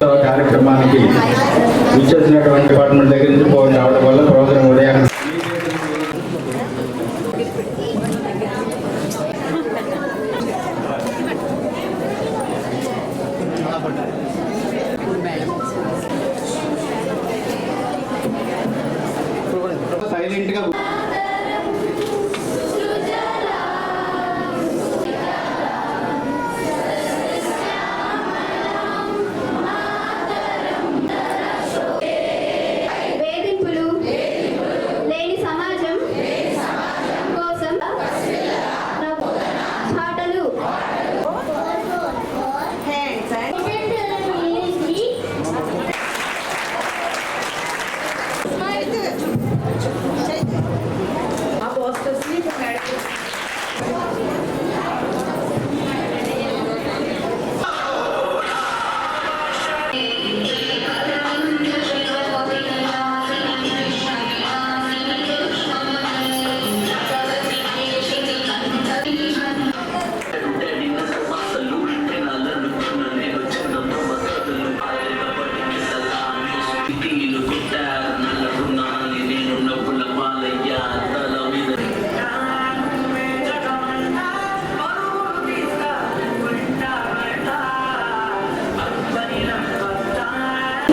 కార్యక్రమానికి ఇచ్చేసినటువంటి డిపార్ట్మెంట్ దగ్గర నుంచి ఫోన్ రావడం వల్ల ప్రోగ్రాం ఉదయం సైలెంట్ గా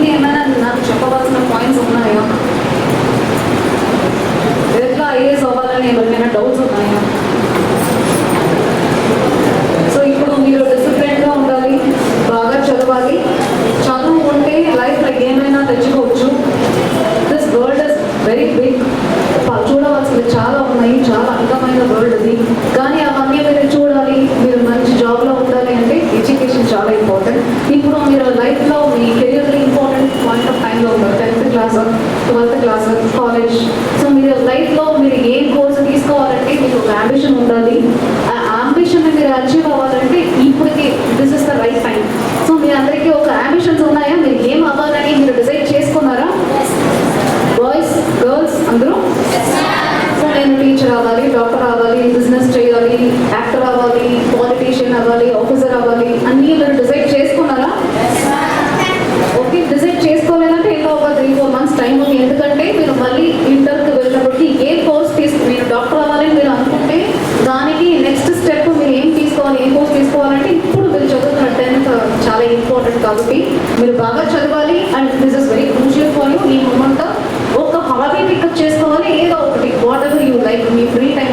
ఏమైనా నాకు చెప్పవలసిన పాయింట్స్ ఉన్నాయా? ఎట్లా ఐఏఎస్ అవ్వాలని ఎవరికైనా డౌట్స్ ఉన్నాయా? సో ఇప్పుడు మీరు డిసిప్లిన్గా ఉండాలి, బాగా చదవాలి. చదువు ఉంటే లైఫ్లో ఏమైనా తెచ్చుకోవచ్చు. This world is very big. చూడవలసింది చాలా ఉన్నాయి, చాలా అందమైన వరల్డ్ ఇది. కానీ అవన్నీ మీరు చూడాలి, మీరు మంచి జాబ్లో ఉండాలి అంటే ఎడ్యుకేషన్ చాలా ఇంపార్టెంట్. ఇప్పుడు మీరు లైఫ్లో మీ కెరియర్లో ఇంపార్టెంట్ పాయింట్ ఆఫ్ టైంలో ఉన్నారు, 10th class 12th class college. So మీరు లైఫ్లో మీరు ఏ కోర్స్ తీసుకోవాలంటే మీకు ఒక అంబిషన్ ఉండాలి. ఆ అంబిషన్ మీరు అచీవ్ అవ్వాలంటే ఇప్పటికి this is the right time. So మీ అందరికీ ఒక అంబిషన్స్ ఉన్నాయా? మీరు ఏం అవ్వాలని మీరు డిసైడ్ చేసుకున్నారా? బాయ్స్ గర్ల్స్ అందరూ? సో నేను టీచర్ అవ్వాలి, డాక్టర్ అవ్వాలి, బిజినెస్ చేయాలి, యాక్టర్ అవ్వాలి, పాలిటీషియన్ అవ్వాలి, ఆఫీసర్ అవ్వాలి అన్నీ మీరు డిసైడ్ చేసుకున్నారా? ఓకే, డిసైడ్ చేసుకోలేదంటే ఇంకా ఒక 3-4 months టైం ఉంది. ఎందుకంటే మీరు మళ్ళీ ఇంటర్కి వెళ్ళినప్పటికీ ఏ కోర్స్ మీరు డాక్టర్ అవ్వాలని మీరు అనుకుంటే దానికి నెక్స్ట్ స్టెప్ మీరు ఏం తీసుకోవాలి, ఏ కోర్స్ తీసుకోవాలంటే ఇప్పుడు మీరు చదువుతున్న 10th చాలా ఇంపార్టెంట్. కాబట్టి మీరు బాగా చదవాలి and this is very crucial for you. ఈ మూమెంట్ ఒక హాబీ పికప్ చేసుకోవాలి, ఏదో ఒకటి what ever you like. Me free time